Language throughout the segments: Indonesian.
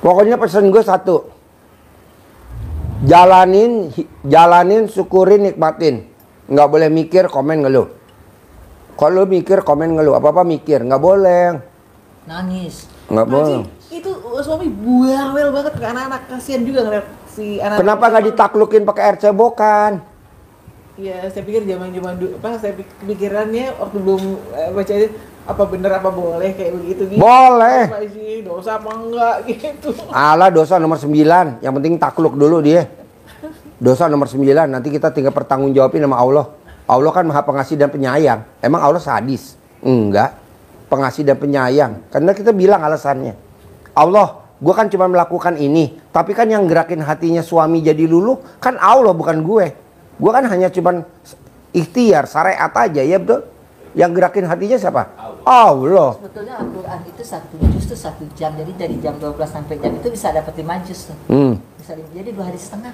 Pokoknya pesan gue satu. Jalanin, syukurin, nikmatin. Nggak boleh mikir, komen ngeluh. Kalau mikir, komen ngeluh. Apa-apa mikir, nggak boleh. Nangis. Nggak boleh. Itu suami buawel banget ke anak-anak, kasihan juga ngeliat si anak. Kenapa nggak ditaklukin pakai air cebokan? Iya, saya pikir zaman-zaman dulu, saya pikirannya waktu belum baca itu apa bener apa boleh kayak begitu gitu. Boleh. Apa sih, dosa apa enggak gitu. Alah, dosa nomor 9. Yang penting takluk dulu dia. Dosa nomor 9, nanti kita tinggal pertanggungjawabin sama Allah. Allah kan maha pengasih dan penyayang. Emang Allah sadis? Enggak. Pengasih dan penyayang. Karena kita bilang alasannya. Allah, gue kan cuma melakukan ini. Tapi kan yang gerakin hatinya suami jadi luluh kan Allah, bukan gue. Gue kan hanya cuma ikhtiar, syariat aja, ya betul? Yang gerakin hatinya siapa? Allah. Sebetulnya Al-Quran itu satu juz tuh 1 jam. Jadi dari jam 12 sampai jam itu bisa dapat 5 juz tuh. Bisa jadi 2 hari setengah.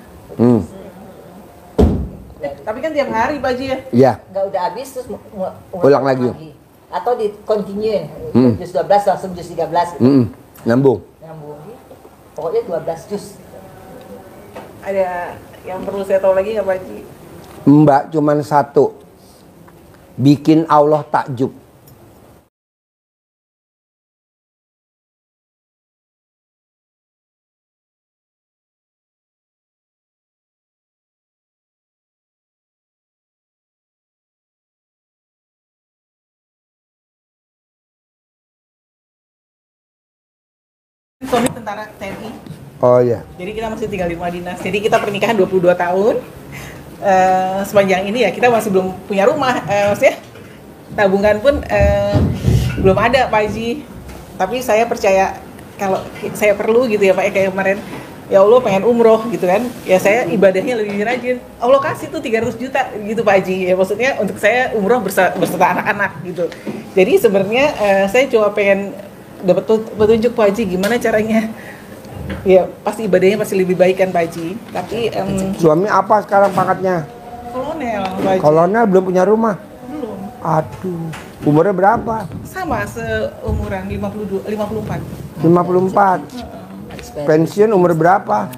Tapi kan tiap hari Pak Haji ya? Iya. Nggak udah habis terus Ulang lagi. Atau di continue juz 12 langsung juz 13 gitu. Nyambung. Nyambung gitu. Pokoknya 12 juz. Ada yang perlu saya tahu lagi nggak Pak Haji? Mbak cuman satu. Bikin Allah takjub. Suami tentara TNI. Oh iya. Jadi kita masih tinggal di rumah dinas. Jadi kita pernikahan 22 tahun. Sepanjang ini ya kita masih belum punya rumah. Maksudnya tabungan pun belum ada Pak Haji. Tapi saya percaya kalau saya perlu gitu ya Pak, kayak kemarin ya Allah pengen umroh gitu kan. Ya saya ibadahnya lebih rajin. Allah kasih tuh 300 juta gitu Pak Haji. Ya maksudnya untuk saya umroh beserta anak-anak gitu. Jadi sebenarnya saya cuma pengen dapat petunjuk Pak Haji gimana caranya. Ya pasti ibadahnya pasti lebih baik kan Pak Haji. Tapi Suami apa sekarang pangkatnya? kolonel Pak Haji. Kolonel belum punya rumah. Belum. Aduh. Umurnya berapa? Sama seumuran 54. 54. Pensiun umur berapa?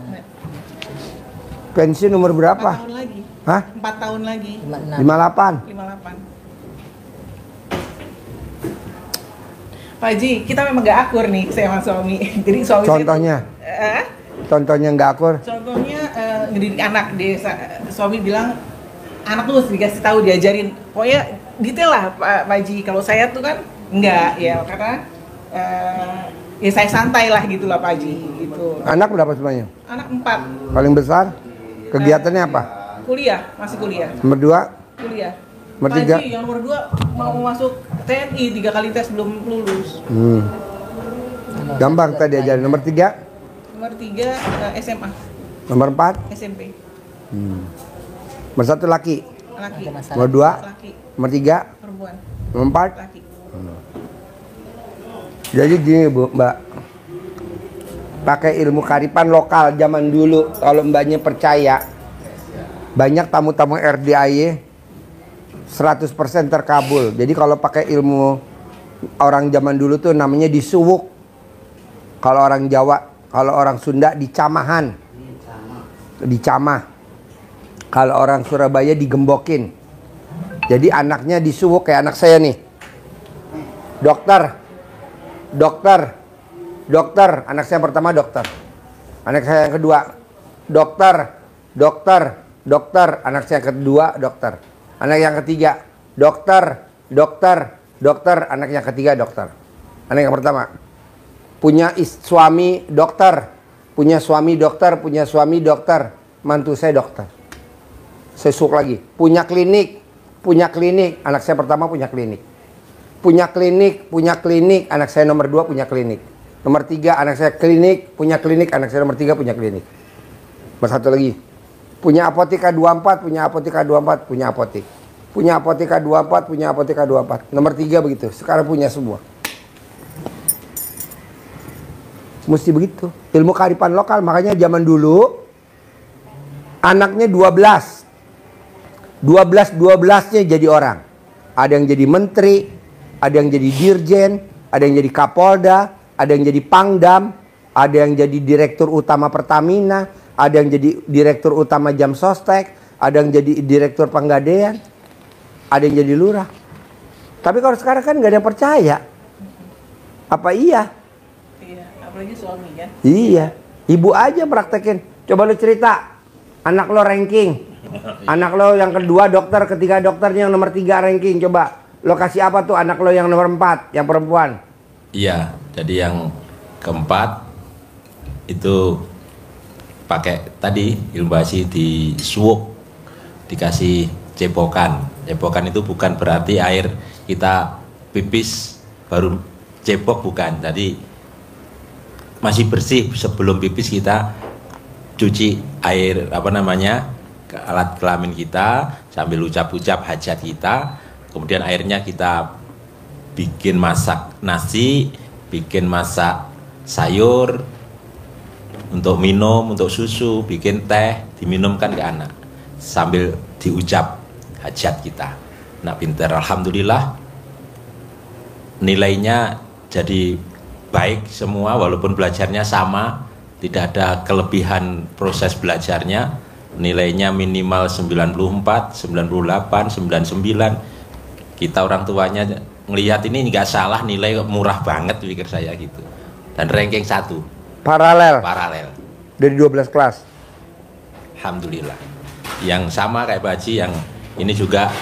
Pensiun umur 4 berapa? tahun lagi. Hah? 4 tahun lagi. 58. 58. Pak Haji, kita memang gak akur nih saya sama suami. Jadi suami Contohnya? saya Contohnya nggak akur? contohnya ngedidik anak. Suami bilang anak tuh harus dikasih tahu, diajarin. Pokoknya detail lah Pak Haji. Kalau saya tuh kan enggak ya, karena ya saya santai lah gitu lah Pak Haji gitu. Anak berapa semuanya? Anak 4. Paling besar? Kegiatannya apa? Kuliah, masih kuliah. Nomor 2? Kuliah. Nomor Pak 3? Haji, yang nomor 2 mau masuk TNI 3 kali tes belum lulus. Gampang tadi ajarin. Nomor 3? Nomor 3 SMA, Nomor 4? SMP. Nomor 1 laki? Laki. Nomor 2? Laki. Nomor 3? Perempuan. Nomor 4? Laki. Jadi gini Bu, Mbak. Pakai ilmu kearifan lokal zaman dulu. Kalau Mbaknya percaya, banyak tamu-tamu RDIY 100% terkabul. Jadi kalau pakai ilmu orang zaman dulu tuh namanya disuwuk. Kalau orang Jawa, kalau orang Sunda dicamahan. Dicamah. Kalau orang Surabaya digembokin. Jadi anaknya disuwuk kayak anak saya nih. Dokter. Anak saya pertama dokter. Anak saya yang kedua dokter. Anak saya yang kedua dokter. Anak yang ketiga dokter. Anak yang ketiga dokter. Anak yang pertama punya suami dokter. Punya suami dokter. Mantu saya dokter. Sesuk lagi. Punya klinik. Anak saya pertama punya klinik. Punya klinik. Anak saya nomor 2 punya klinik. Nomor 3 anak saya punya klinik. Anak saya nomor 3 punya klinik. Nomor 1 lagi. Punya Apotheka 24, punya Apotheka 24, punya apotek. Punya Apotheka 24, punya Apotheka 24. Nomor 3 begitu. Sekarang punya semua. Mesti begitu. Ilmu kearifan lokal. Makanya zaman dulu anaknya 12. 12-12-nya jadi orang. Ada yang jadi menteri, ada yang jadi dirjen, ada yang jadi kapolda, ada yang jadi pangdam, ada yang jadi direktur utama Pertamina, ada yang jadi direktur utama Jam Sostek, ada yang jadi direktur Penggadean, ada yang jadi lurah. Tapi kalau sekarang kan nggak ada yang percaya. Apa iya? Iya, apalagi suami kan. Iya, ibu aja praktekin. Coba lu cerita, anak lo ranking. Anak lo yang kedua dokter, ketiga dokternya yang nomor 3 ranking. Coba lo kasih apa tuh anak lo yang nomor 4, yang perempuan? Iya, jadi yang keempat itu pakai tadi ilmu basi di suwuk, dikasih cepokan. Cepokan itu bukan berarti air kita pipis baru cepok, bukan. Jadi masih bersih sebelum pipis kita cuci air alat kelamin kita sambil ucap-ucap hajat kita, kemudian airnya kita bikin masak nasi, bikin masak sayur untuk minum, untuk susu, bikin teh, diminumkan ke anak sambil diucap hajat kita. Nah, pinter, alhamdulillah nilainya jadi baik semua, walaupun belajarnya sama, tidak ada kelebihan proses belajarnya. Nilainya minimal 94, 98, 99. Kita orang tuanya ngelihat ini nggak salah, nilai murah banget pikir saya gitu. Dan ranking 1. Paralel. Dari 12 kelas. Alhamdulillah. Yang sama kayak Pak Haji, yang ini juga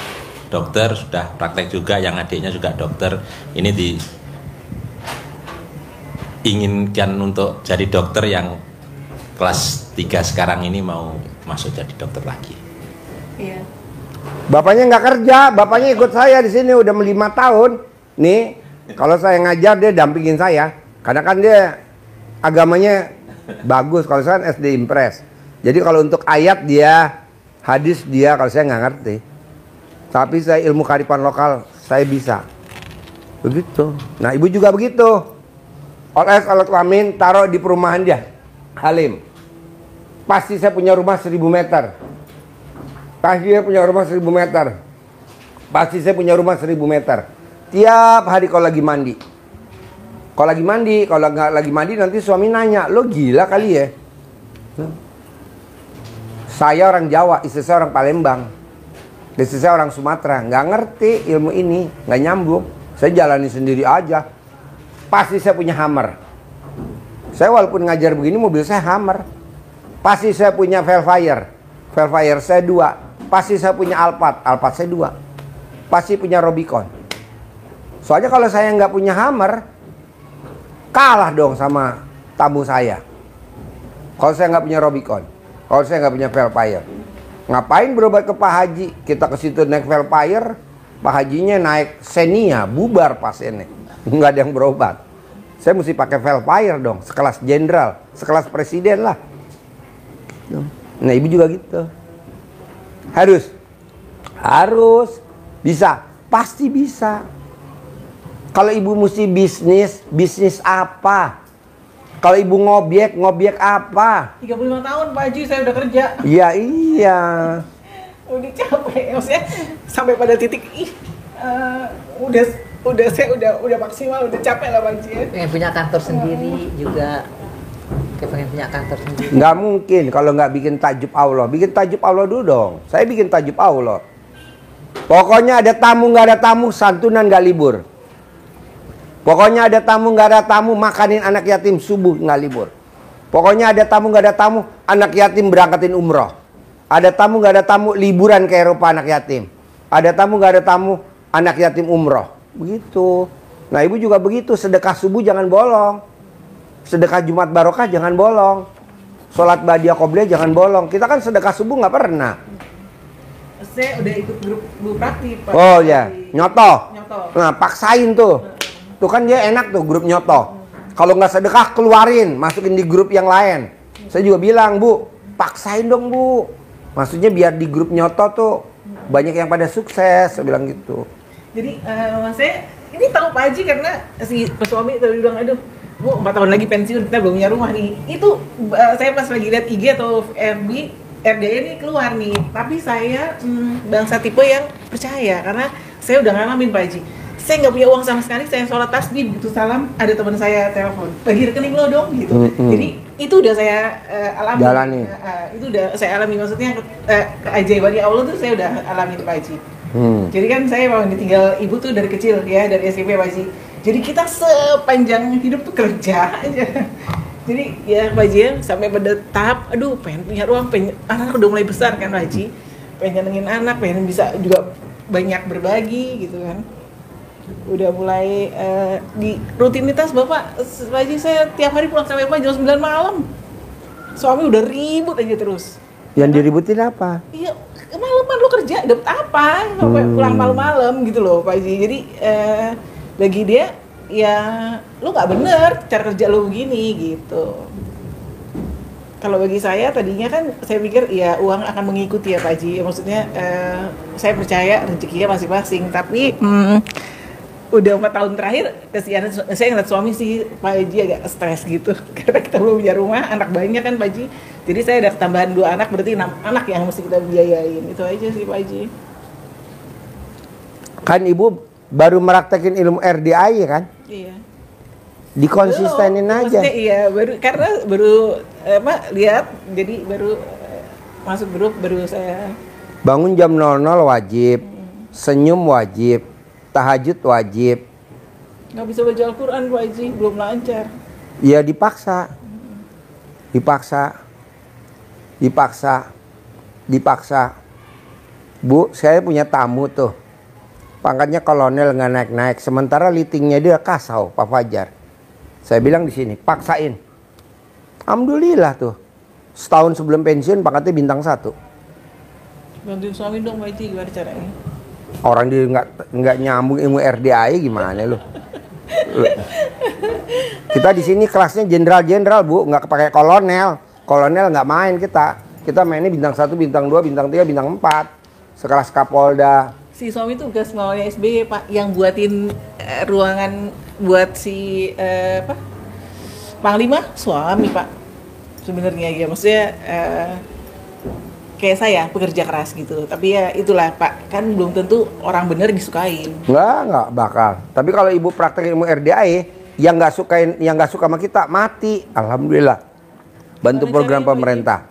dokter, sudah praktek juga, yang adiknya juga dokter. Ini diinginkan untuk jadi dokter, yang kelas 3 sekarang ini mau masuk jadi dokter lagi. Iya. Bapaknya nggak kerja, bapaknya ikut saya di sini udah 5 tahun. Nih, kalau saya ngajar dia dampingin saya. Karena kan dia agamanya bagus. Kalau saya kan SD Impres. Jadi kalau untuk ayat dia, hadis dia, kalau saya nggak ngerti. Tapi saya ilmu kearifan lokal saya bisa. Begitu. Nah, ibu juga begitu. Oles alat kelamin taruh di perumahan dia. Halim. Pasti saya punya rumah 1000 meter. Pasti saya punya rumah 1000 meter. Pasti saya punya rumah 1000 meter. Tiap hari kalau lagi mandi. Kalau nggak lagi mandi nanti suami nanya, lo gila kali ya? Saya orang Jawa, istri saya orang Palembang. Istri saya orang Sumatera, nggak ngerti ilmu ini, nggak nyambung. Saya jalani sendiri aja. Pasti saya punya Hummer. Saya walaupun ngajar begini, mobil saya Hummer. Pasti saya punya Velfire saya 2. Pasti saya punya Alphard saya 2. Pasti punya Rubicon. Soalnya kalau saya nggak punya Hummer, kalah dong sama tamu saya. Kalau saya nggak punya Rubicon, kalau saya nggak punya Velfire, ngapain berobat ke Pak Haji? Kita ke situ naik Velfire, Pak Hajinya naik Xenia, bubar pasiennya, nggak ada yang berobat. Saya mesti pakai Velfire dong, sekelas jenderal, sekelas presiden lah. Nah, ibu juga gitu. Harus bisa, pasti bisa. Kalau ibu mesti bisnis apa? Kalau ibu ngobyek apa? 35 tahun Pak Haji saya udah kerja. Iya. Udah capek, maksudnya sampai pada titik saya udah maksimal, udah capek lah Pak Haji. Pengen punya kantor sendiri juga. Kayak pengen punya kantor sendiri. Nggak mungkin kalau nggak bikin tajub Allah. Bikin tajub Allah dulu dong. Saya bikin tajub Allah. Pokoknya ada tamu nggak ada tamu, santunan nggak libur. Pokoknya ada tamu nggak ada tamu, makanin anak yatim subuh nggak libur. Pokoknya ada tamu nggak ada tamu, anak yatim berangkatin umroh. Ada tamu nggak ada tamu, liburan ke Eropa anak yatim. Ada tamu nggak ada tamu, anak yatim umroh. Begitu. Nah, ibu juga begitu. Sedekah subuh jangan bolong. Sedekah Jumat Barokah jangan bolong. Sholat Badiah Qobliyah jangan bolong. Kita kan sedekah subuh nggak pernah. Saya udah ikut grup Bu Prakti Pak. Oh ya, nyoto. Nyoto. Nah, paksain tuh. Tuh kan dia enak tuh grup nyoto. Kalau nggak sedekah keluarin, masukin di grup yang lain. Saya juga bilang, Bu, paksain dong Bu. Maksudnya biar di grup nyoto tuh banyak yang pada sukses. Saya bilang gitu. Jadi saya ini tahu Pak Haji karena si suami tadi bilang, aduh Bu 4 tahun lagi pensiun, kita belum punya rumah nih. Itu saya pas lagi lihat IG atau FB RDA ini keluar nih. Tapi saya bangsa tipe yang percaya karena saya udah ngalamin Pak Haji. saya nggak punya uang sama sekali, saya sholat tasbih begitu salam ada teman saya telepon, bagi rekening lo dong gitu. Jadi itu udah saya alami. Jalani. Itu udah saya alami, maksudnya keajaibannya Allah tuh saya udah alami Pak Haji. Jadi kan saya memang ditinggal ibu tuh dari kecil ya, dari SMP Pak Haji. Jadi kita sepanjang hidup tuh kerja aja. Jadi ya Pak Haji ya, sampai pada tahap aduh pengen punya ruang, anak udah mulai besar kan Pak Haji, pengen nyenengin anak, pengen bisa juga banyak berbagi gitu kan. Udah mulai di rutinitas Bapak Haji, saya tiap hari pulang sampai jam 9 malam. Suami udah ribut aja terus. Yang diributin apa? Iya, malaman lu kerja dapat apa? Sampai pulang malam-malam gitu loh Pak Haji. Jadi bagi dia ya lu nggak bener cara kerja lu begini gitu. Kalau bagi saya tadinya kan saya pikir ya uang akan mengikuti ya Pak Haji. Maksudnya saya percaya rezekinya masing-masing, tapi udah 4 tahun terakhir kesian saya ngeliat suami sih Pak Haji agak stres gitu karena kita belum punya rumah, anak banyak kan Pak Haji. Jadi saya ada tambahan 2 anak, berarti 6 anak yang mesti kita biayain. Itu aja sih Pak Haji. Kan ibu baru meraktekin ilmu RDI kan? Iya. Dikonsistenin Belum, aja. maksudnya iya baru lihat, jadi baru masuk grup, baru saya Bangun jam 00 wajib, senyum wajib, tahajud wajib. nggak bisa baca Al-Quran Pak Haji, belum lancar. Ya dipaksa. Dipaksa. Bu, saya punya tamu tuh. Pangkatnya kolonel nggak naik-naik. Sementara litingnya dia kasau, Pak Fajar. Saya bilang di sini, paksain. Alhamdulillah tuh. Setahun sebelum pensiun pangkatnya bintang 1. Bantuin suami dong Pak Haji, gimana caranya? Orang dia nggak nyambung ilmu RDI gimana lu? Kita di sini kelasnya jenderal Bu, nggak pakai kolonel. Kolonel nggak main kita. Kita mainnya bintang 1, bintang 2, bintang 3, bintang 4. Sekelas Kapolda. Si suami tugas maunya SBY Pak, yang buatin ruangan buat si Panglima suami Pak. Sebenarnya ya, maksudnya kayak saya pekerja keras gitu. Tapi ya itulah Pak, kan belum tentu orang bener disukain. Nggak bakal. Tapi kalau ibu praktek ilmu RDI, yang nggak suka sama kita mati. Alhamdulillah. Bantu program pemerintah.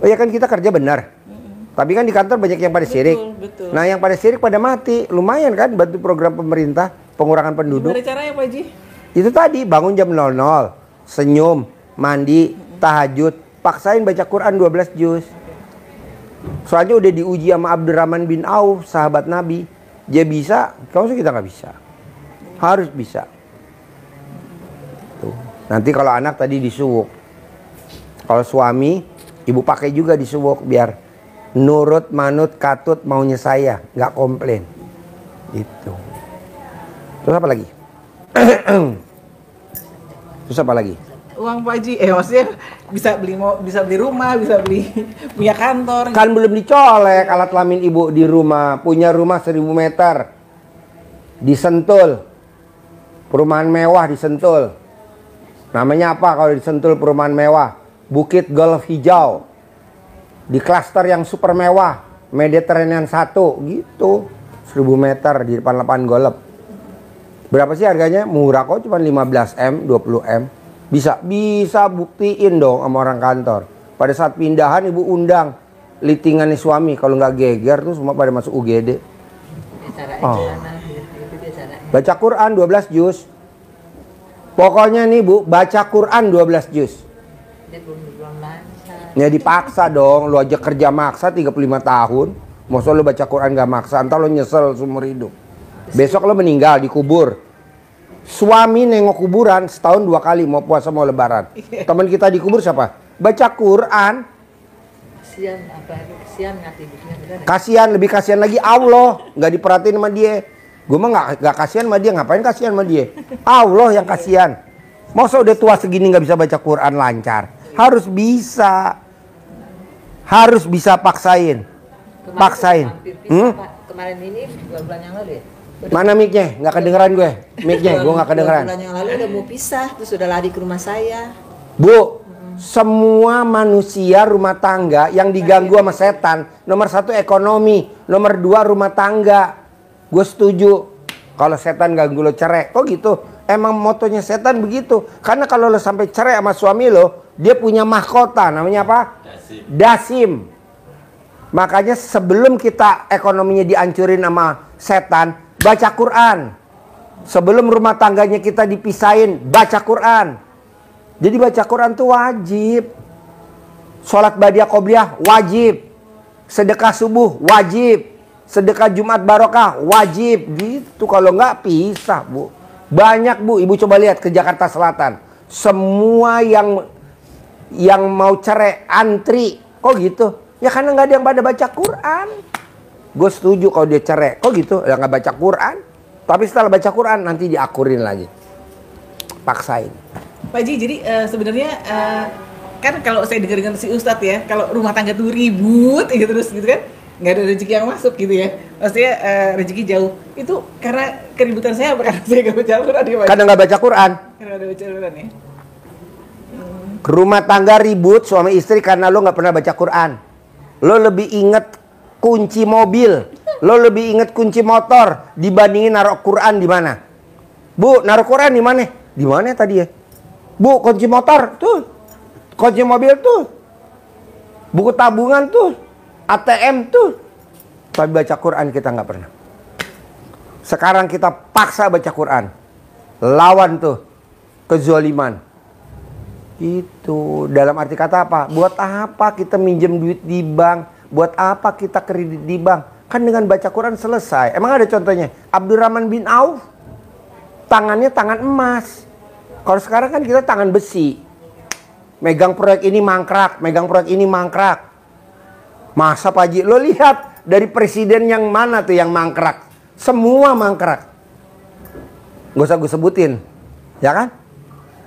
Oh ya kan kita kerja benar. Tapi kan di kantor banyak yang pada sirik. Betul. Nah yang pada sirik pada mati. Lumayan kan bantu program pemerintah pengurangan penduduk. Gimana caranya Pak Haji? Itu tadi bangun jam 00, senyum, mandi, tahajud, paksain baca Quran 12 juz. Soalnya udah diuji sama Abdurrahman bin Auf, sahabat Nabi. Dia bisa, kalau kita nggak bisa. Harus bisa. Tuh. Nanti kalau anak tadi disuwuk. Kalau suami, ibu pakai juga disuwuk biar nurut, manut, katut maunya saya, nggak komplain. Itu. Terus apa lagi? Terus apa lagi? Uang Pak Haji, maksudnya bisa beli rumah, bisa beli punya kantor. Kan belum dicolek alat kelamin ibu di rumah. Punya rumah 1000 meter di Sentul. Perumahan mewah di Sentul. Namanya apa kalau di Sentul perumahan mewah? Bukit Golf Hijau. Di klaster yang super mewah, Mediterranean 1 gitu. 1000 meter di depan lapangan golf. Berapa sih harganya? Murah kok, cuma 15M, 20M. Bisa buktiin dong sama orang kantor. Pada saat pindahan ibu undang litingannya suami, kalau nggak geger tuh semua pada masuk UGD. Baca Quran 12 juz. Pokoknya nih Bu, baca Quran 12 juz. Ya dipaksa dong, lu aja kerja maksa 35 tahun. Masa lu baca Quran gak maksa, entar lu nyesel seumur hidup. Besok lu meninggal dikubur. Suami nengok kuburan setahun 2 kali, mau puasa mau lebaran. Teman kita dikubur siapa? Baca Quran. Kasihan, lebih kasihan lagi Allah, nggak diperhatiin sama dia. Gue mah nggak kasihan sama dia, ngapain kasihan sama dia? Allah yang kasihan. Masa udah tua segini nggak bisa baca Quran lancar? Harus bisa paksain. Kemarin ini 2 bulan yang lalu ya. Mana mic-nya? Nggak kedengeran gue. Mic-nya gue nggak kedengeran. 2 bulan yang lalu udah mau pisah, terus udah lari ke rumah saya. Bu, semua manusia rumah tangga yang diganggu sama setan, nomor 1 ekonomi, nomor 2 rumah tangga. Gue setuju. Kalau setan ganggu lo cerai. Kok gitu? Emang motonya setan begitu. Karena kalau lo sampai cerai sama suami lo, dia punya mahkota. Namanya apa? Dasim. Makanya sebelum kita ekonominya dihancurin sama setan, baca Quran. Sebelum rumah tangganya kita dipisahin, baca Quran. Jadi baca Quran tuh wajib. Sholat badiah qobliyah wajib. Sedekah subuh wajib. Sedekah Jumat barokah wajib. Gitu, kalau nggak pisah, Bu. Banyak, Bu. Ibu coba lihat ke Jakarta Selatan. Semua yang mau cerai antri. Kok gitu? Ya karena nggak ada yang pada baca Quran. Gue setuju kalau dia cerai. Kok gitu? Ya nggak baca Quran. Tapi setelah baca Quran nanti diakurin lagi. Paksain. Pak Haji, jadi sebenarnya kan kalau saya dengar dengan si Ustadz ya, kalau rumah tangga tuh ribut gitu terus gitu kan, nggak ada rezeki yang masuk gitu ya. Maksudnya rezeki jauh. Itu karena keributan saya apa karena saya nggak baca Quran ya Pak? Karena nggak baca Quran. Karena nggak baca Quran ya. Rumah tangga ribut suami istri karena lo nggak pernah baca Quran. Lo lebih inget kunci mobil, lo lebih inget kunci motor dibandingin naruh Quran di mana. Bu, naruh Quran di mana? Di mana tadi ya? Bu, kunci motor tuh, kunci mobil tuh, buku tabungan tuh, ATM tuh. Tapi baca Quran kita nggak pernah. Sekarang kita paksa baca Quran, lawan tuh kezaliman. Itu dalam arti kata apa? Buat apa kita minjem duit di bank? Buat apa kita kredit di bank? Kan dengan baca Quran selesai. Emang ada contohnya? Abdurrahman bin Auf, tangannya tangan emas. Kalau sekarang kan kita tangan besi. Megang proyek ini mangkrak, megang proyek ini mangkrak. Masa Pak Haji? Lo lihat dari presiden yang mana tuh yang mangkrak? Semua mangkrak. Gak usah gue sebutin, ya kan?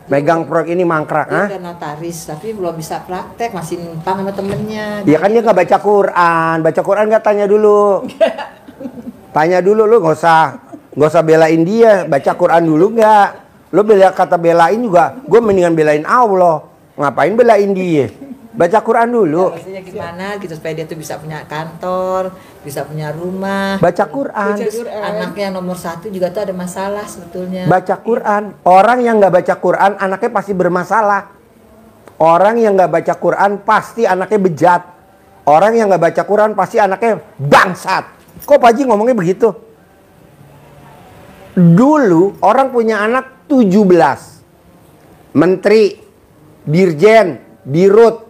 Megang proyek ini mangkrak. Dia udah notaris, tapi belum bisa praktek, masih numpang sama temennya. Ya kan dia nggak baca Quran. Baca Quran nggak tanya dulu. Tanya dulu, lu nggak usah belain dia. Baca Quran dulu nggak? Lo kata belain juga, gue mendingan belain Allah. Ngapain belain dia? Baca Quran dulu. Maksudnya gimana gitu supaya dia tuh bisa punya kantor, bisa punya rumah. Baca Quran. Anaknya nomor 1 juga tuh ada masalah sebetulnya. Baca Quran. Orang yang nggak baca Quran anaknya pasti bermasalah. Orang yang nggak baca Quran pasti anaknya bejat. Orang yang nggak baca Quran pasti anaknya bangsat. Kok Pak Haji ngomongnya begitu? Dulu orang punya anak 17. Menteri, dirjen, dirut.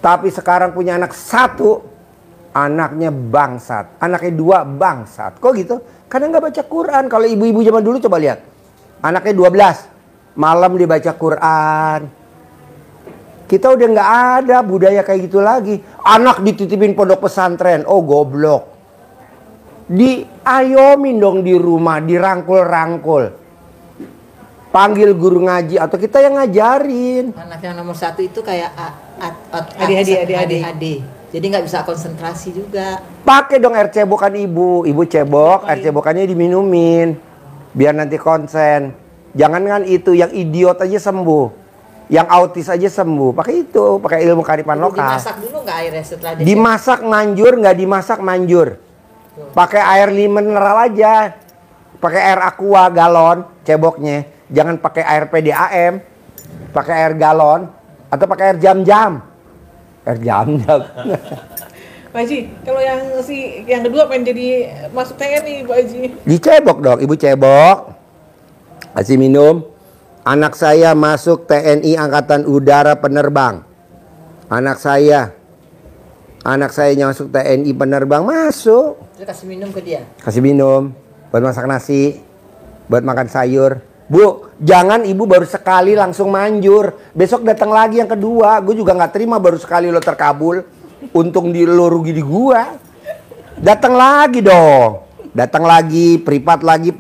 Tapi sekarang punya anak 1, anaknya bangsat. Anaknya 2 bangsat. Kok gitu? Karena nggak baca Quran. Kalau ibu-ibu zaman dulu coba lihat. Anaknya 12, malam dia baca Quran. Kita udah nggak ada budaya kayak gitu lagi. Anak dititipin pondok pesantren. Oh goblok. Diayomin dong di rumah, dirangkul-rangkul. Panggil guru ngaji atau kita yang ngajarin. Anak yang nomor 1 itu kayak Adik. Jadi nggak bisa konsentrasi juga. Pakai dong air cebokan ibu. Ibu cebok, air cebokannya diminumin. Biar nanti konsen. Jangan kan itu yang idiot aja sembuh. Yang autis aja sembuh. Pakai itu, pakai ilmu kearifan lokal. Dimasak dulu nggak airnya setelah Dimasak manjur, nggak dimasak manjur. Pakai air mineral aja. Pakai air aqua galon ceboknya. Jangan pakai air PDAM. Pakai air galon atau pakai air jam-jam. Air jam-jam. Pak Haji, kalau yang kedua pengen jadi masuk TNI Pak Haji. Dicebok dong, ibu cebok. Kasih minum. Anak saya masuk TNI Angkatan Udara Penerbang. Anak saya masuk TNI Penerbang, masuk. Terus kasih minum ke dia. Kasih minum, buat masak nasi, buat makan sayur. Bu, jangan ibu baru sekali langsung manjur. Besok datang lagi yang kedua. Gue juga nggak terima baru sekali lo terkabul. Untung lo rugi di gua. Datang lagi dong. Datang lagi, privat lagi.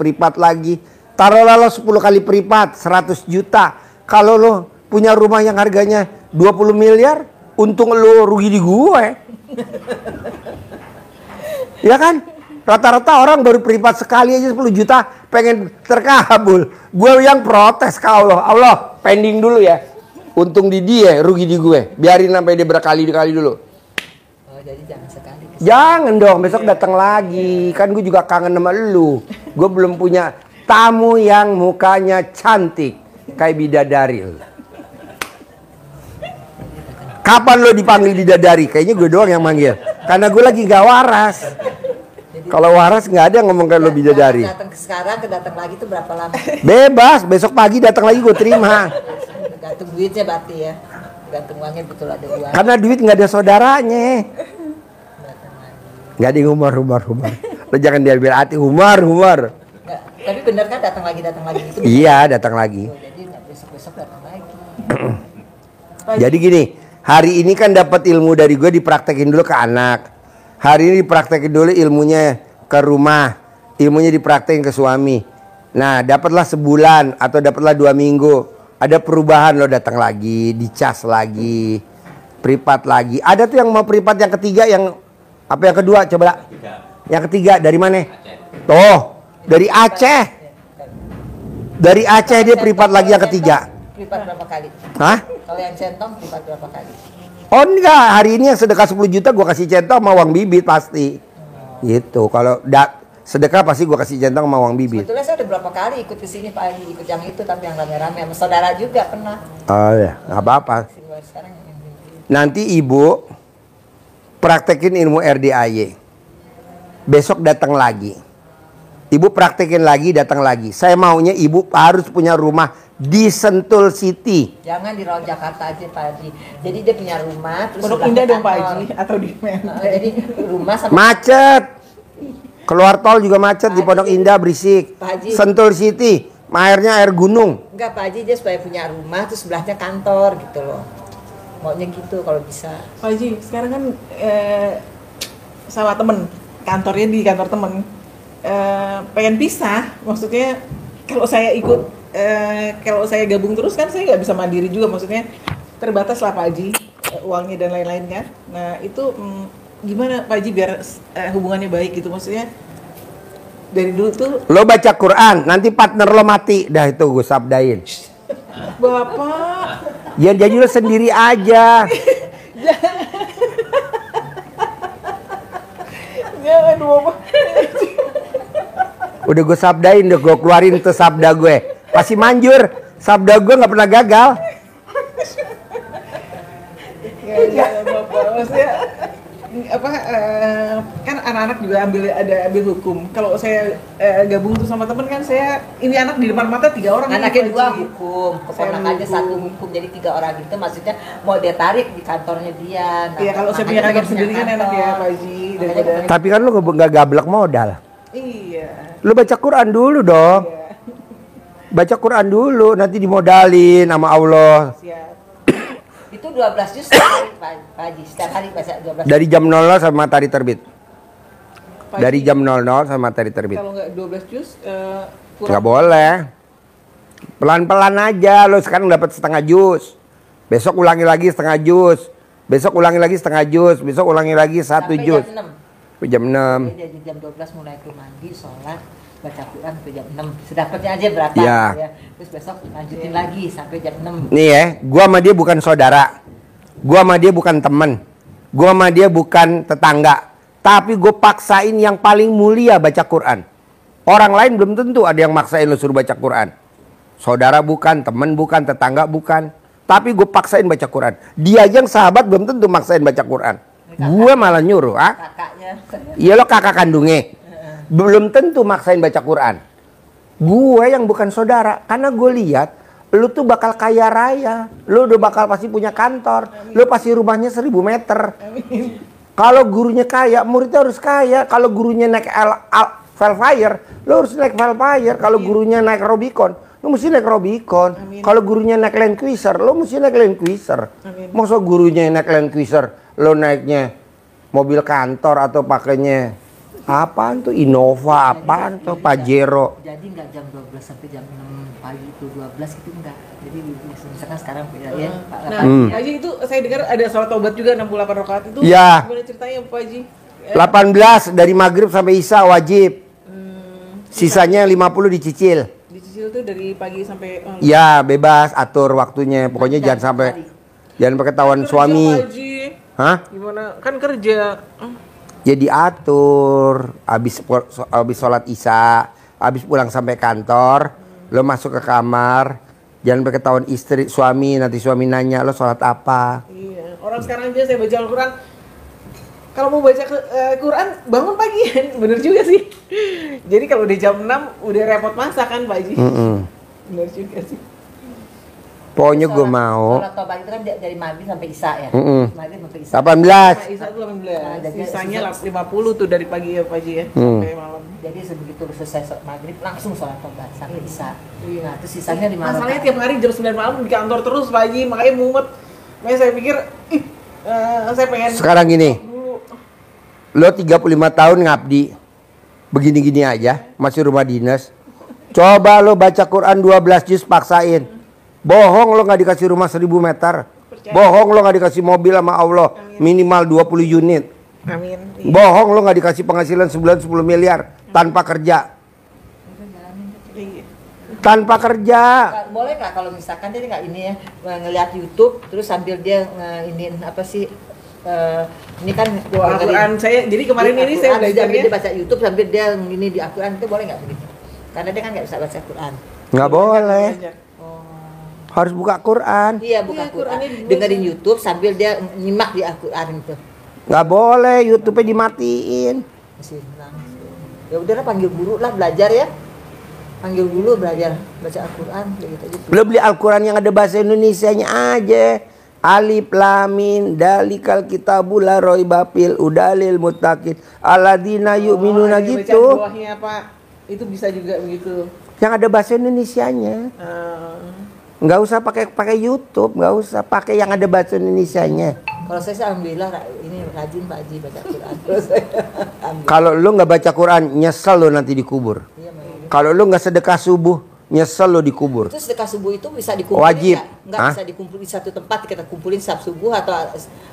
Taruhlah lo 10 kali privat, 100 juta. Kalau lo punya rumah yang harganya 20 miliar, untung lo rugi di gue. Ya kan? Rata-rata orang baru privat sekali aja 10 juta pengen terkabul. Gue yang protes ke Allah. Allah, pending dulu ya. Untung di dia, rugi di gue. Biarin sampai dia berkali-kali dulu. Oh, jadi jangan sekali. Jangan dong, besok datang lagi. Kan gue juga kangen sama lu. Gue belum punya tamu yang mukanya cantik kayak bidadari. Kapan lo dipanggil bidadari? Kayaknya gue doang yang manggil. Karena gue lagi gak waras. Kalau waras nggak ada yang ngomong kayak lo bidadari. Datang ke sekarang, datang lagi itu berapa lama? Bebas, besok pagi datang lagi gue terima. Gantung duitnya berarti ya. Gantung uangnya betul ada uang. Karena duit nggak ada saudaranya. Nggak ada humor. Lo jangan diambil hati, humor. Nggak, tapi bener kan datang lagi itu. Iya, datang lagi. Jadi besok datang lagi. Jadi gini, hari ini kan dapat ilmu dari gue, dipraktekin dulu ke anak. Hari ini dipraktekin dulu ilmunya ke rumah, ilmunya dipraktekin ke suami. Nah, dapatlah sebulan atau dapatlah 2 minggu. Ada perubahan, lo datang lagi, dicas lagi, privat lagi. Ada tuh yang mau privat yang ketiga, yang apa yang kedua? Coba. Yang ketiga dari mana? Tuh, dari Aceh. Dari Aceh dia privat lagi yang ketiga. Privat berapa kali? Hah? Kalau yang centong privat berapa kali? Oh enggak, hari ini yang sedekah 10 juta gue kasih centong sama uang bibit pasti. Gitu. Kalau sedekah pasti gue kasih centong sama uang bibit. Sebetulnya saya udah berapa kali ikut ke sini Pak Haji, ikut yang itu tapi yang rame-rame sama saudara juga pernah. Oh ya, nggak apa-apa. Sekarang yang Nanti ibu praktekin ilmu RDAY. Besok datang lagi. Ibu praktekin lagi, datang lagi. Saya maunya ibu harus punya rumah di Sentul City. jangan di Rawa Jakarta aja Pak Haji. Jadi dia punya rumah terus Pondok sebelah Indah dong Pak kantor. Haji atau di mana? Jadi rumah sama Macet. Keluar tol juga macet di Pondok Indah, berisik. Pak Haji. Sentul City, airnya air gunung. enggak Pak Haji, dia supaya punya rumah terus sebelahnya kantor gitu loh. Maunya gitu kalau bisa. Pak Haji, sekarang kan sama temen, kantornya di kantor temen, pengen pisah, maksudnya kalau saya ikut, kalau saya gabung terus kan saya nggak bisa mandiri juga, maksudnya terbatas lah Pak Haji, uangnya dan lain-lain kan. Nah itu gimana Pak Haji biar hubungannya baik gitu, maksudnya dari dulu tuh. Lo baca Quran, nanti partner lo mati. Dah itu gue sabdain. Bapak, Ya jadi lo sendiri aja. jangan Bapak. Udah gue sabdain, udah gue keluarin tuh sabda gue. Pasti manjur. Sabda gue nggak pernah gagal. Jangan Bapak, maksudnya apa kan anak-anak juga ambil hukum. Kalau saya gabung tuh sama temen kan saya ini anak di depan mata 3 orang. Anaknya nih, Pak 2 Haji. hukum, keponakannya Saya 1 hukum, jadi 3 orang gitu. Maksudnya mau dia tarik di kantornya dia. Nah, Iya kalau saya punya makanya kantor pengen sendiri kan punya enak ya kantor. Pak Haji. Makanya Daripada Tapi kan lo nggak gablek modal. iya. Lo baca Quran dulu dong. Iya. Baca Quran dulu, nanti dimodalin sama Allah. Siap. Itu 12 juz setiap hari Pak Haji, setiap hari baca 12. Dari jam 00 sampai matahari terbit. Pak Dari Haji, jam 00 sampai matahari terbit. kalau nggak 12 juz Nggak boleh. Pelan-pelan aja. Lo sekarang dapat setengah jus. Besok ulangi lagi setengah jus. Besok ulangi lagi setengah jus. Besok ulangi lagi 1 Sampai jus. jam 6. Sampai jam 6. Jadi jam 12 mulai ke mandi, sholat, baca Quran sampai jam 6. Sedapatnya aja berapa Ya. ya. Terus besok lanjutin lagi sampai jam 6. Nih ya, gua sama dia bukan saudara. Gua sama dia bukan temen. Gua sama dia bukan tetangga. Tapi gue paksain yang paling mulia baca Quran. Orang lain belum tentu ada yang maksain lo suruh baca Quran. Saudara bukan, temen bukan, tetangga bukan. Tapi gue paksain baca Quran. Dia aja yang sahabat belum tentu maksain baca Quran. Gue malah nyuruh, ah? Kakaknya. Iya lo kakak kandungnya. Belum tentu maksain baca Quran. Gue yang bukan saudara. Karena gue lihat lu tuh bakal kaya raya. Lu udah bakal pasti punya kantor. Lu pasti rumahnya 1000 meter. Kalau gurunya kaya, muridnya harus kaya. Kalau gurunya naik Velfire, lu harus naik Velfire. Kalau gurunya naik Robicon, lu mesti naik Robicon. Kalau gurunya naik Land Cruiser, lu mesti naik Land Cruiser. Masa gurunya naik Land Cruiser, lu naiknya mobil kantor atau pakainya apaan tuh Innova, apaan tuh Pajero. Jadi nggak jam 12 sampai jam 6 pagi itu 12 itu enggak. Jadi misalkan sekarang ya Pak. Nah, Pak Haji itu saya dengar ada sholat taubat juga 68 rakaat itu. Ya. Gimana ceritanya Pak Haji? 18 dari maghrib sampai isya wajib. Sisanya 50 dicicil. Dicicil tuh dari pagi sampai Ya bebas atur waktunya. Pokoknya jangan sampai pakai ketahuan Kerja, suami. Pak Haji. Hah? Gimana? Kan kerja. Ya diatur, habis sholat isya, habis pulang sampai kantor, lo masuk ke kamar, jangan berketahuan istri, suami, nanti suami nanya lo sholat apa. Iya, orang sekarang aja saya baca Al-Quran, kalau mau baca Quran bangun pagi, bener juga sih. Jadi kalau udah jam 6 udah repot masak kan Pak Haji. Bener juga sih. Pokoknya gue mau. Sholat tobat itu kan dari maghrib sampai isya ya. Maghrib sampai isya. 18. Isya itu 18, Nah, sisanya 50 tuh dari pagi ya Pak Haji ya, sampai malam. Jadi sebegitu selesai sholat maghrib langsung sholat tobat sampai isya. Iya. Nah, terus sisanya di malam. Masalahnya tiap hari jam 9 malam di kantor terus Pak Haji, makanya mumet. Makanya saya pikir, saya pengen Sekarang gini, dulu. lo 35 tahun ngabdi, begini-gini aja, masih rumah dinas. Coba lo baca Quran 12 juz paksain. Bohong lo nggak dikasih rumah 1000 meter. Bohong lo nggak dikasih mobil sama Allah minimal 20 unit. Amin. Bohong lo nggak dikasih penghasilan sebulan 10 miliar tanpa kerja. Iya. Tanpa kerja. Boleh nggak kalau misalkan dia nggak ini ya ngelihat YouTube terus sambil dia iniin apa sih ini kan Doa Al-Quran saya, jadi kemarin ini saya sambil belajarnya dia baca YouTube sambil dia ini di Al-Quran itu boleh nggak begitu? Karena dia kan nggak bisa baca Quran. Nggak boleh. belajar. Harus buka Quran. Iya bukan Iya, Quran. Qurannya dibaca. Dengerin YouTube sambil dia nyimak di Al-Quran itu. Nggak boleh. YouTube-nya dimatiin. Masih langsung. Ya udahlah panggil guru lah belajar ya. Panggil guru belajar baca Al-Quran gitu aja. Lo beli Al-Quran yang ada bahasa Indonesianya aja. Alif Lamin dalikal kitabul la raiba fil udalil muttaqin alladzina yu'minuna ini gitu. bacaan bawahnya Pak, itu bisa juga begitu. Yang ada bahasa Indonesianya. Nggak usah pakai YouTube, nggak usah pakai yang ada bahasa Indonesianya. Kalau saya sih alhamdulillah ini rajin Pak Haji baca Quran. Terus saya ambil. Kalau lo nggak baca Quran, nyesel lo nanti dikubur. Iya, Mak. Kalau lo nggak sedekah subuh, nyesel lo dikubur. Itu sedekah subuh itu bisa dikumpulin Wajib. nggak bisa dikumpulin di satu tempat kita kumpulin setiap subuh atau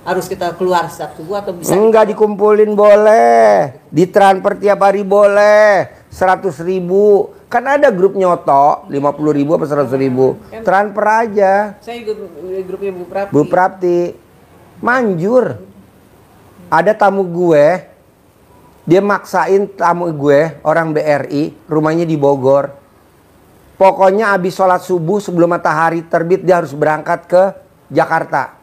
harus kita keluar setiap subuh atau bisa Enggak dikumpulin boleh, ditransfer tiap hari boleh, 100.000. Kan ada grup nyoto, 50.000 apa 100.000. Transfer aja, Saya ikut grupnya Bu Prapti. Bu Prapti. Manjur. Ada tamu gue, dia maksain tamu gue, orang BRI, rumahnya di Bogor. Pokoknya habis sholat subuh sebelum matahari terbit dia harus berangkat ke Jakarta.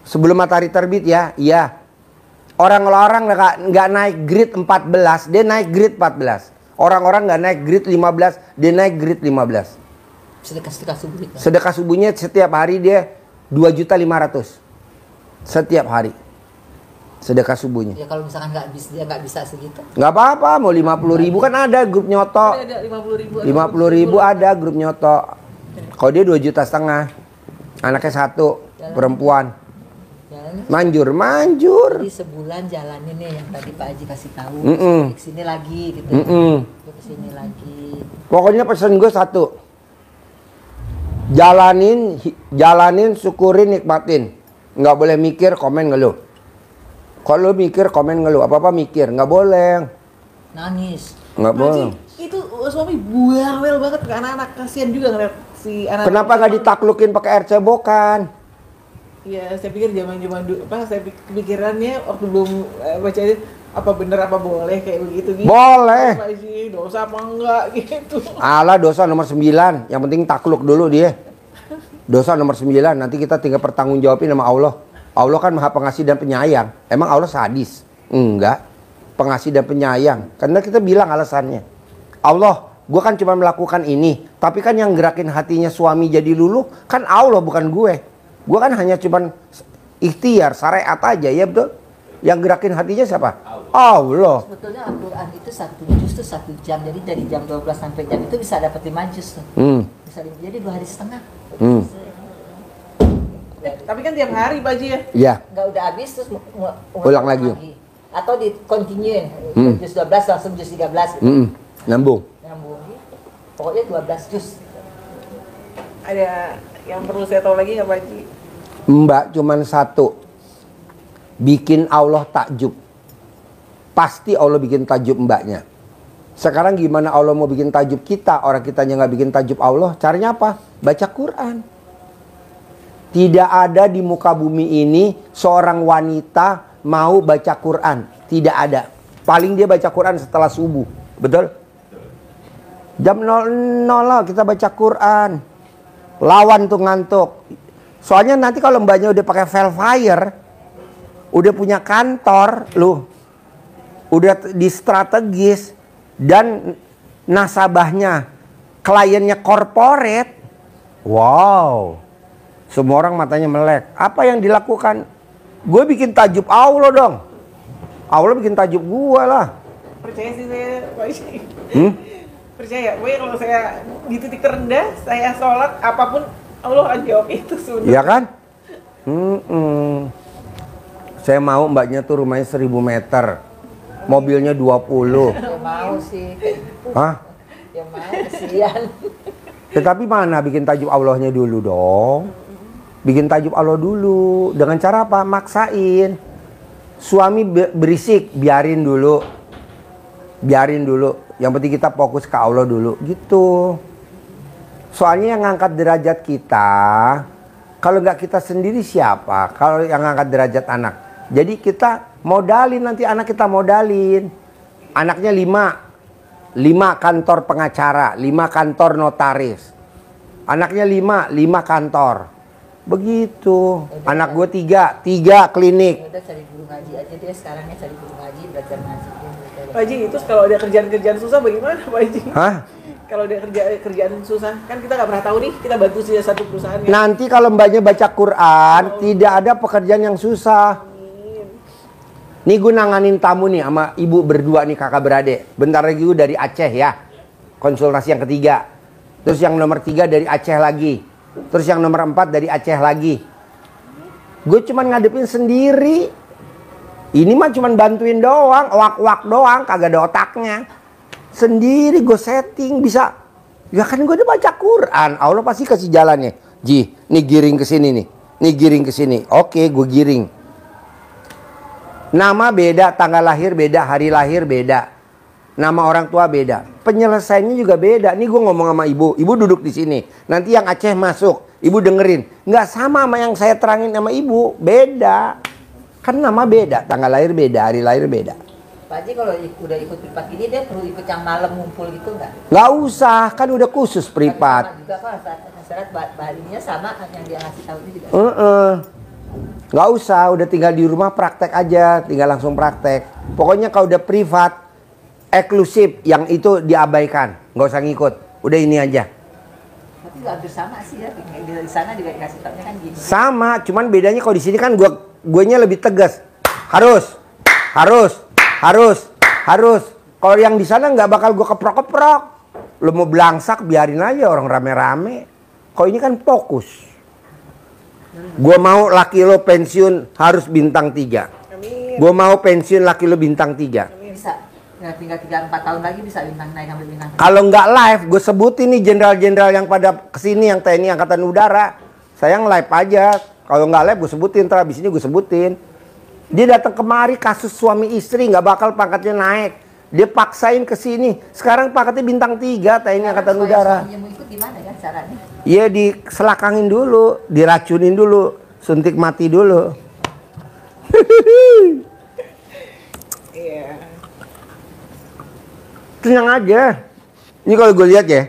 Sebelum matahari terbit ya, iya. Orang-orang nggak naik grid 14, dia naik grid 14. Orang-orang nggak naik grid 15, dia naik grid 15. sedekah subuh itu. Sedekah subuhnya setiap hari dia 2.500.000. Setiap hari. Sedekah subuhnya. Ya kalau misalkan dia nggak bisa segitu. Nggak apa-apa, mau 50.000 kan ada grup nyoto. Ada 50.000. 50.000 ada grup nyoto. Kalau dia 2,5 juta. Anaknya 1, perempuan. Jalan Manjur. jadi sebulan jalanin nih yang tadi Pak Haji kasih tahu. Kesini lagi gitu. Kesini lagi. Pokoknya pesan gue 1. Jalanin, syukurin, nikmatin. Nggak boleh mikir, komen ngeluh. Kalau mikir, komen ngeluh. Apa-apa mikir, nggak boleh. Nangis. Nggak boleh. Itu suami buawel banget ke anak-anak, kasihan juga ngeliat si anak. Kenapa nggak ditaklukin pakai air cebokan? Iya, saya pikir zaman-zaman dulu, saya pikirannya waktu belum baca itu apa bener apa boleh kayak begitu gitu. Boleh. Apa sih dosa apa enggak gitu. Alah, dosa nomor 9. Yang penting takluk dulu dia. Dosa nomor 9. Nanti kita tinggal pertanggungjawabin sama Allah. Allah kan maha pengasih dan penyayang. Emang Allah sadis? Enggak. Pengasih dan penyayang. Karena kita bilang alasannya. Allah, gue kan cuma melakukan ini. Tapi kan yang gerakin hatinya suami jadi luluh kan Allah, bukan gue. Gue kan hanya cuman ikhtiar, syariat aja, ya betul? Yang gerakin hatinya siapa? Allah. Sebetulnya Al-Quran itu satu juz itu 1 jam. Jadi dari jam 12 sampai jam itu bisa dapat 5 juz tuh. Bisa jadi 2 hari setengah. Tapi kan tiap hari Pak Haji ya. Iya. Nggak udah habis terus Ulang lagi. Atau di continue juz 12 langsung juz 13 gitu. Nyambung. Nyambung gitu. Pokoknya 12 juz. Ada yang perlu saya tahu lagi nggak Pak Haji? Mbak cuman 1. Bikin Allah takjub. Pasti Allah bikin takjub mbaknya. Sekarang gimana Allah mau bikin takjub kita? Orang kitanya nggak bikin takjub Allah. Caranya apa? Baca Quran. Tidak ada di muka bumi ini seorang wanita mau baca Quran. Tidak ada. Paling dia baca Quran setelah subuh. Betul? Jam 00 lah kita baca Quran. Lawan tuh ngantuk. Soalnya nanti kalau mbaknya udah pakai Velfire, udah punya kantor, lu udah di strategis, dan nasabahnya, kliennya corporate, wow, semua orang matanya melek. Apa yang dilakukan? Gue bikin tajub Allah dong. Allah bikin tajub gue lah. Percaya sih saya, Pak Haji. Percaya, pokoknya kalau saya di titik terendah, saya sholat, apapun Allah akan jawab itu sudah. Iya kan? Saya mau mbaknya tuh rumahnya 1000 meter, mobilnya 20. Ya mau sih. Hah? Ya mau kesian. Tetapi mana bikin tajuk Allahnya dulu dong. Bikin tajuk Allah dulu. Dengan cara apa? Maksain. Suami berisik, biarin dulu. Biarin dulu. Yang penting kita fokus ke Allah dulu. Gitu. Soalnya yang ngangkat derajat kita, kalau nggak kita sendiri siapa? Kalau yang ngangkat derajat anak. Jadi kita modalin, nanti anak kita modalin. Anaknya 5 kantor pengacara, 5 kantor notaris. Anaknya 5 kantor. Begitu. Anak gue 3 klinik. Udah cari guru ngaji aja dia sekarangnya, cari guru ngaji, belajar ngaji. Pak Haji, itu kalau ada kerjaan-kerjaan susah bagaimana Pak Haji? Hah? Kalau ada kerjaan susah, kan kita nggak pernah tahu nih, kita bantu satu perusahaan ya. Nanti kalau mbaknya baca Quran, tidak ada pekerjaan yang susah. Nih gue nanganin tamu nih sama ibu berdua nih, kakak beradik. Bentar lagi gue dari Aceh ya. Konsultasi yang ketiga. Terus yang nomor 3 dari Aceh lagi. Terus yang nomor 4 dari Aceh lagi. Gue cuman ngadepin sendiri. Ini mah cuman bantuin doang, wak-wak doang, kagak ada otaknya. Sendiri gue setting bisa. Ya kan gue udah baca Quran, Allah pasti kasih jalannya. Ji, nih giring ke sini nih. Nih giring ke sini. Oke, gue giring. Nama beda, tanggal lahir beda, hari lahir beda. Nama orang tua beda. Penyelesaiannya juga beda. Nih gue ngomong sama ibu. Ibu duduk di sini. Nanti yang Aceh masuk. Ibu dengerin. Nggak sama yang saya terangin sama ibu. Beda. Kan nama beda. Tanggal lahir beda, hari lahir beda. Pak Haji kalau udah ikut privat ini dia perlu ikut yang malam ngumpul gitu nggak? Nggak usah. Kan udah khusus privat. Sama juga kan syarat baharinya sama yang dia ngasih tahu itu juga. Nggak usah, udah tinggal di rumah praktek aja, tinggal langsung praktek. Pokoknya kalau udah privat, eksklusif, yang itu diabaikan, nggak usah ngikut. Udah ini aja. Tapi nggak hampir sama sih ya, di sana juga dikasih tahunya kan gini. Sama, cuman bedanya kalau di sini kan guenya lebih tegas. Harus. Kalau yang di sana nggak bakal gue keprok-keprok. Lo mau belangsak biarin aja orang rame-rame. Kalau ini kan fokus. Gue mau laki lo pensiun harus bintang 3. Gue mau pensiun laki lo bintang 3. Bisa. Ya, tinggal 3-4 tahun lagi bisa bintang naik sampai bintang. Kalau nggak live, gue sebutin nih jenderal-jenderal yang pada kesini, yang TNI Angkatan Udara. Saya live aja. Kalau nggak live, gue sebutin. Ntar abis ini gue sebutin. Dia datang kemari kasus suami istri, nggak bakal pangkatnya naik. Dia paksain ke sini. Sekarang pangkatnya bintang 3 TNI Angkatan Udara. Suaminya mau ikut gimana kan caranya? Iya, diselakangin dulu, diracunin dulu, suntik mati dulu. Iya. Tenang aja. Ini kalau gue lihat ya,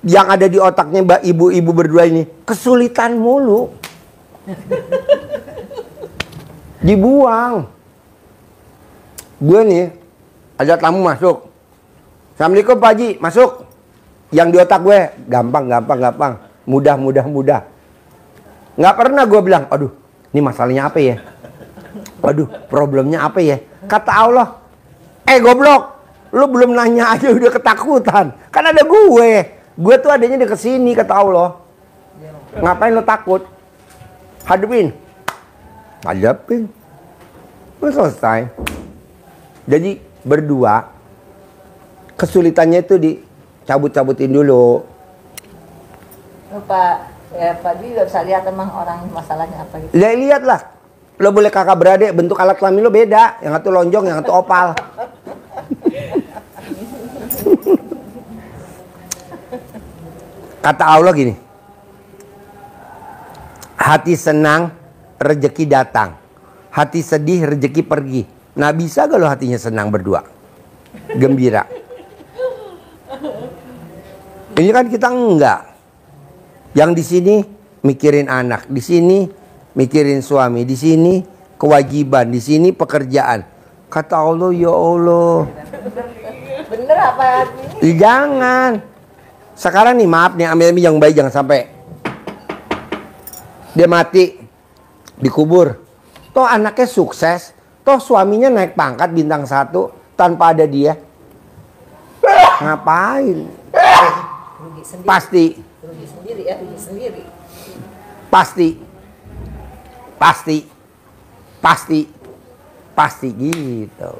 yang ada di otaknya mbak ibu-ibu berdua ini kesulitan mulu. Dibuang. Gue nih ada tamu masuk. Assalamualaikum Pak Haji, masuk. Yang di otak gue gampang. Mudah. Nggak pernah gue bilang, aduh, ini masalahnya apa ya? Waduh, problemnya apa ya? Kata Allah, goblok, lu belum nanya aja udah ketakutan. Kan ada gue. Gue tuh adanya deket sini, kata Allah. Ngapain lo takut? Hadapin. Udah selesai. Jadi berdua, kesulitannya itu dicabut-cabutin dulu. Pak Haji juga bisa lihat emang orang masalahnya apa gitu. Lihatlah. Lo boleh kakak beradik, bentuk alat kelamin lo beda. Yang satu lonjong, yang satu opal. Kata Allah gini. Hati senang, rezeki datang. hati sedih, rezeki pergi. Nah, bisa gak lo hatinya senang berdua? Gembira. Ini kan kita enggak. Yang di sini mikirin anak, di sini mikirin suami, di sini kewajiban, di sini pekerjaan. Kata Allah, ya Allah. Bener apa? Jangan. Sekarang nih, maaf nih, ambil yang baik, jangan sampai dia mati dikubur. Toh anaknya sukses, toh suaminya naik pangkat bintang 1 tanpa ada dia. Ngapain? Rugi sendiri. Pasti. Rugi sendiri ya, rugi sendiri. Pasti. Pasti. Pasti. Pasti gitu.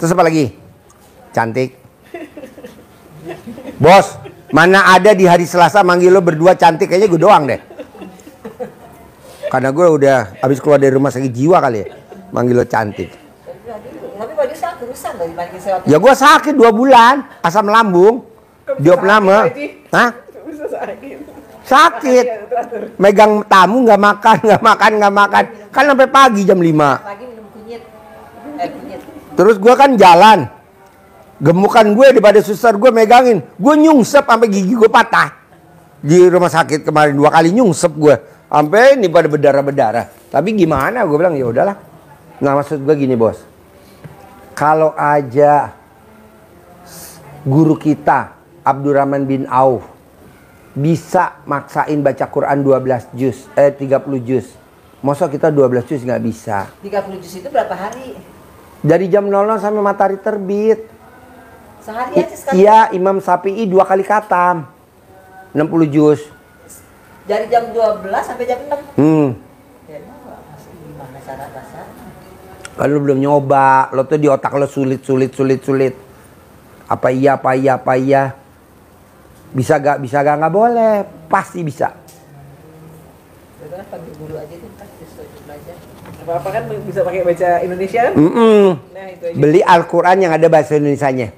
Terus apa lagi? Cantik. Bos, mana ada di hari Selasa manggil lo berdua cantik, kayaknya gue doang deh. Karena gue udah habis keluar dari rumah sakit jiwa kali ya, manggil lo cantik. Tapi baju saya terusan loh dibandingin saya waktu Ya gue sakit 2 bulan, asam lambung, diopname. Hah? Bisa sakit. Sakit. Megang tamu nggak makan, nggak makan, nggak makan. Kan sampai pagi jam 5. pagi minum kunyit. Kunyit. Terus gue kan jalan. Gemukan gue daripada suster gue megangin. Gue nyungsep sampai gigi gue patah. Di rumah sakit kemarin 2 kali nyungsep gue. Sampai ini pada berdarah-berdarah. Tapi gimana? Gue bilang ya udahlah. Nah, maksud gue gini, Bos. Kalau aja guru kita Abdurrahman bin Auf bisa maksain baca Quran 30 juz. Masa kita 12 juz nggak bisa? 30 juz itu berapa hari? Dari jam 00 sampai matahari terbit. Sehari aja sekali. Iya, Imam Syafi'i 2 kali khatam. 60 juz. Dari jam 12 sampai jam 6. Ya, masih gimana cara dasar? Kalau belum nyoba, lo tuh di otak lo sulit. Apa iya? Bisa gak? Nggak boleh. Pasti bisa. Udah panggil guru aja tuh, ntar disuruh belajar. Apa-apa kan bisa pakai baca Indonesia kan? Nah, itu aja. Beli Al-Quran yang ada bahasa Indonesianya.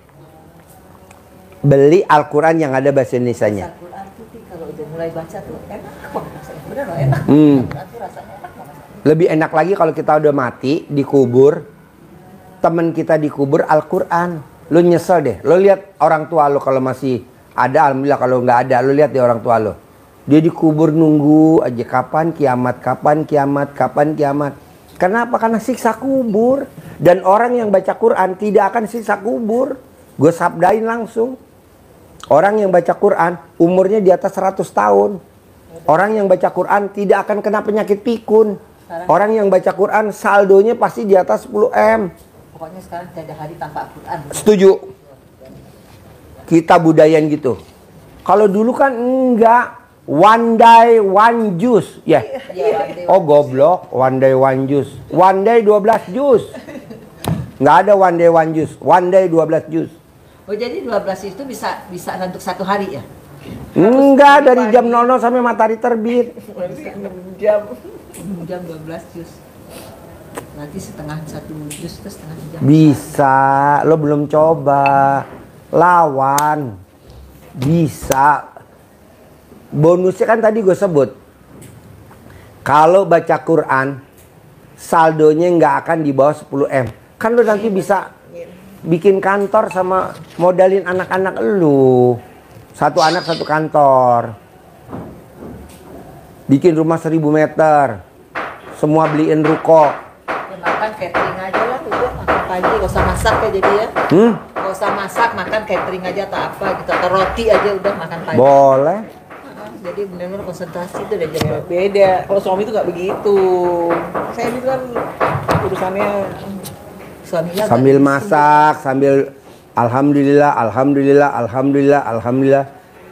Beli Al-Quran yang ada bahasa Indonesianya. Al-Quran tuh kalau udah mulai baca tuh enak banget rasanya. Bener loh, enak. Al-Quran tuh rasanya enak banget. Lebih enak lagi kalau kita udah mati, dikubur. Temen kita dikubur Al-Quran. Lo nyesel deh. Lo lihat orang tua lo kalau masih ada, alhamdulillah. Kalau nggak ada, lo lihat deh orang tua lo. Dia dikubur nunggu aja kapan kiamat. Kenapa? Karena siksa kubur. Dan orang yang baca Quran tidak akan siksa kubur. Gue sabdain langsung. Orang yang baca Quran umurnya di atas 100 tahun. Orang yang baca Quran tidak akan kena penyakit pikun. Orang yang baca Quran saldonya pasti di atas 10M. Pokoknya sekarang tidak ada hari tanpa Al-Quran. Setuju. Kita budayain gitu. Kalau dulu kan enggak. One day one juice. Ya. Iya, Oh goblok. One day one juice. One day 12 jus. Nggak ada one day one juice. One day 12 jus. Oh jadi 12 itu bisa untuk 1 hari ya? Enggak, dari jam 00 sampai matahari terbit. 6 jam. Jam 12 jus. Nanti setengah 1 jus terus setengah jam. Bisa, lo belum coba. Lawan. Bisa. Bonusnya kan tadi gue sebut. Kalau baca Quran, saldonya nggak akan di bawah 10M. Kan lo nanti bisa bikin kantor sama modalin anak-anak lu. 1 anak 1 kantor. Bikin rumah 1000 meter. Semua beliin ruko. Ya, makan catering aja lah, udah makan pagi, gak usah masak ya jadi ya. Gak usah masak, makan catering aja atau apa gitu, atau roti aja udah makan pagi. Boleh. Jadi benar-benar konsentrasi itu udah jadi. Ya, beda. Kalau suami itu nggak begitu. Saya itu kan urusannya Suaminya Sambil masak, sambil alhamdulillah.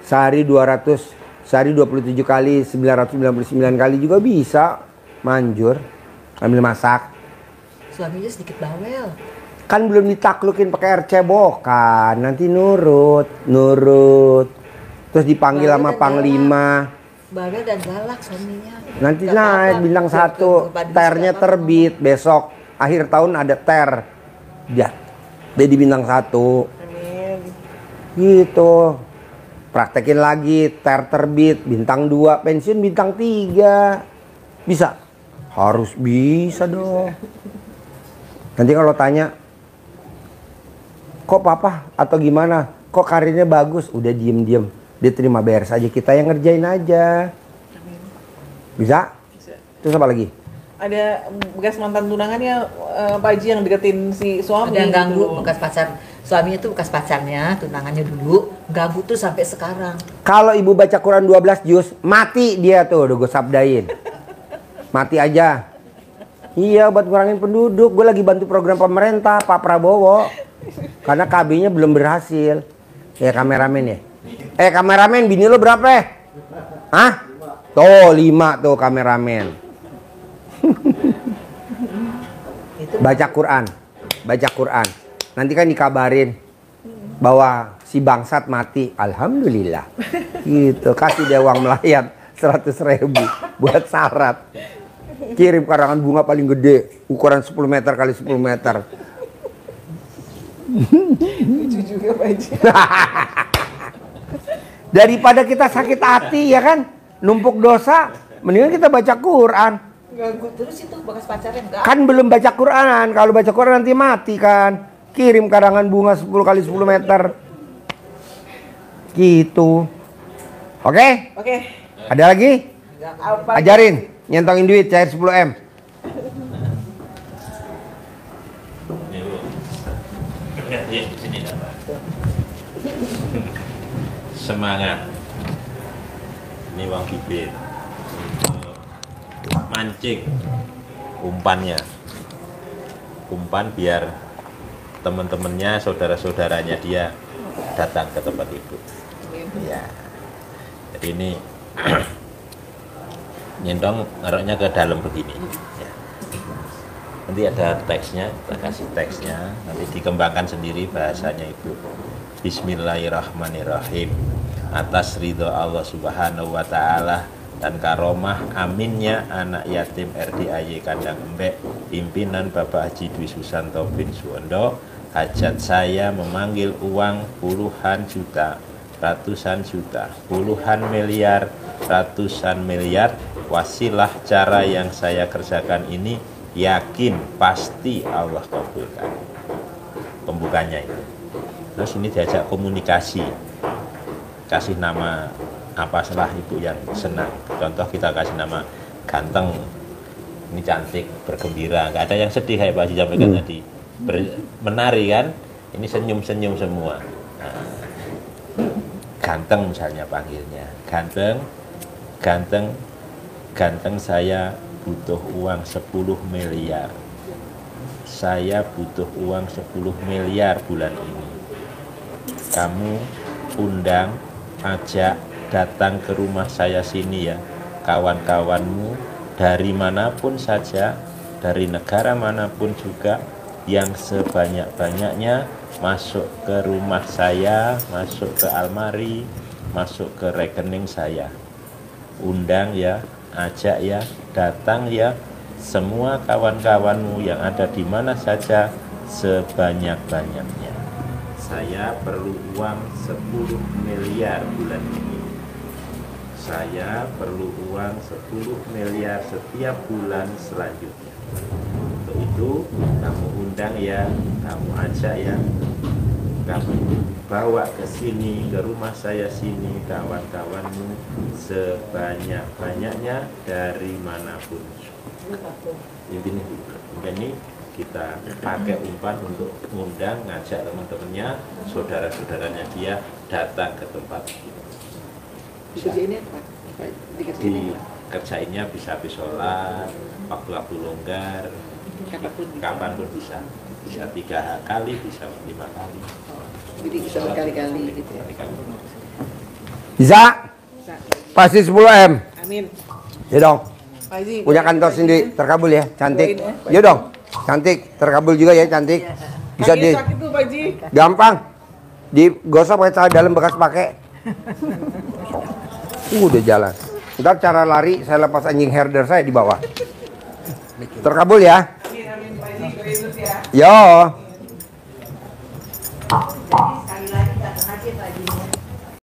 Sehari 27 kali, 999 kali juga bisa manjur sambil masak. Suaminya sedikit bawel. Kan belum ditaklukin pakai air cebokan, nanti nurut. Terus dipanggil Bawel sama dan panglima. Bawel dan galak suaminya. Nanti Nggak naik apa-apa. bintang Nggak 1, apa-apa. ternya terbit besok. Akhir tahun ada ter. Ya, jadi bintang 1. amin. Gitu. Praktekin lagi, ter terbit, bintang 2, pensiun bintang 3. Bisa. Harus bisa dong. Nanti kalau tanya, kok papa atau gimana? Kok karirnya bagus? Udah diem-diem. Dia terima beres aja. Kita yang ngerjain aja. Bisa? Terus apa lagi? Ada bekas mantan tunangannya Pak Haji yang deketin si suami. Ada yang ganggu gitu. bekas pacar. Suaminya tuh bekas pacarnya, tunangannya dulu. Ganggu tuh sampai sekarang. Kalau ibu baca Quran 12 juz, mati dia tuh. Udah gue sabdain. Mati aja. Iya, buat ngurangin penduduk. Gue lagi bantu program pemerintah Pak Prabowo. Karena KB-nya belum berhasil. Ya kameramen ya. Kameramen, bini lo berapa? Hah? Tuh 5 tuh kameramen. Baca Quran. Baca Quran. Nanti kan dikabarin bahwa si bangsat mati. Alhamdulillah. Gitu. Kasih dia uang melayat 100.000 buat syarat. Kirim karangan bunga paling gede. Ukuran 10 meter kali 10 meter. Lucu juga Pak Haji. Daripada kita sakit hati ya kan, numpuk dosa, mendingan kita baca Quran. Ganggu terus itu bekas pacarnya enggak. Kan belum baca Quran, kalau baca Quran nanti mati kan. Kirim karangan bunga 10 kali 10 meter. Gitu. Oke? Oke. Ada lagi? Apa? Ajarin, nyentongin duit cair 10M. Semangat. Ini Wang Bibir. Mancing umpannya. Umpan biar teman-temannya, saudara-saudaranya dia datang ke tempat ibu. Ya. Jadi ini nyendong naruhnya ke dalam begini. Ya. Nanti ada teksnya, kita kasih teksnya, nanti dikembangkan sendiri bahasanya ibu. Bismillahirrahmanirrahim. Atas ridho Allah Subhanahu wa Ta'ala dan karomah aminnya anak yatim RDAY Kandang Embek, pimpinan Bapak Haji Dwi Susanto bin Suwondo, hajat saya memanggil uang puluhan juta, ratusan juta, puluhan miliar, ratusan miliar. Wasilah cara yang saya kerjakan ini yakin pasti Allah kabulkan. Pembukanya itu. Terus ini diajak komunikasi, kasih nama apa salah ibu yang senang. Contoh kita kasih nama ganteng, ini cantik, bergembira, nggak ada yang sedih kayak Pak Haji sampaikan tadi. Menari kan, ini senyum-senyum semua. Nah, ganteng misalnya panggilnya, ganteng, ganteng, ganteng, saya butuh uang 10 miliar. Saya butuh uang 10 miliar bulan ini. Kamu undang, ajak, datang ke rumah saya sini ya, kawan-kawanmu dari manapun saja, dari negara manapun juga, yang sebanyak-banyaknya masuk ke rumah saya, masuk ke almari, masuk ke rekening saya. Undang ya, ajak ya, datang ya, semua kawan-kawanmu yang ada di mana saja, sebanyak-banyaknya. Saya perlu uang 10 miliar bulan ini. Saya perlu uang 10 miliar setiap bulan selanjutnya. Untuk itu, kamu undang ya, kamu ajak ya, kamu bawa ke sini, ke rumah saya sini, kawan-kawanmu sebanyak-banyaknya dari manapun. Ini kita pakai umpan untuk mengundang, ngajak teman-temannya, saudara-saudaranya dia datang ke tempat kita. Dikerjainnya apa? Di kerjainnya bisa habis sholat, waktu-waktu longgar, kapanpun bisa. Bisa 3 kali, bisa 5 kali. Jadi bisa berkali-kali gitu ya. Bisa? Pasti 10M. Amin. Ya dong. Pak Haji. Punya kantor sendiri, terkabul ya, cantik. Doain ya. Ya dong, cantik, terkabul juga ya, cantik. Bisa Kaki di sakit tuh Pak Haji. gampang digosok pakai celana dalam bekas pakai. Udah jalan. Ntar cara lari saya lepas anjing herder saya di bawah. Terkabul ya. Amin, amin Pak Haji. Doain terus ya. Yo.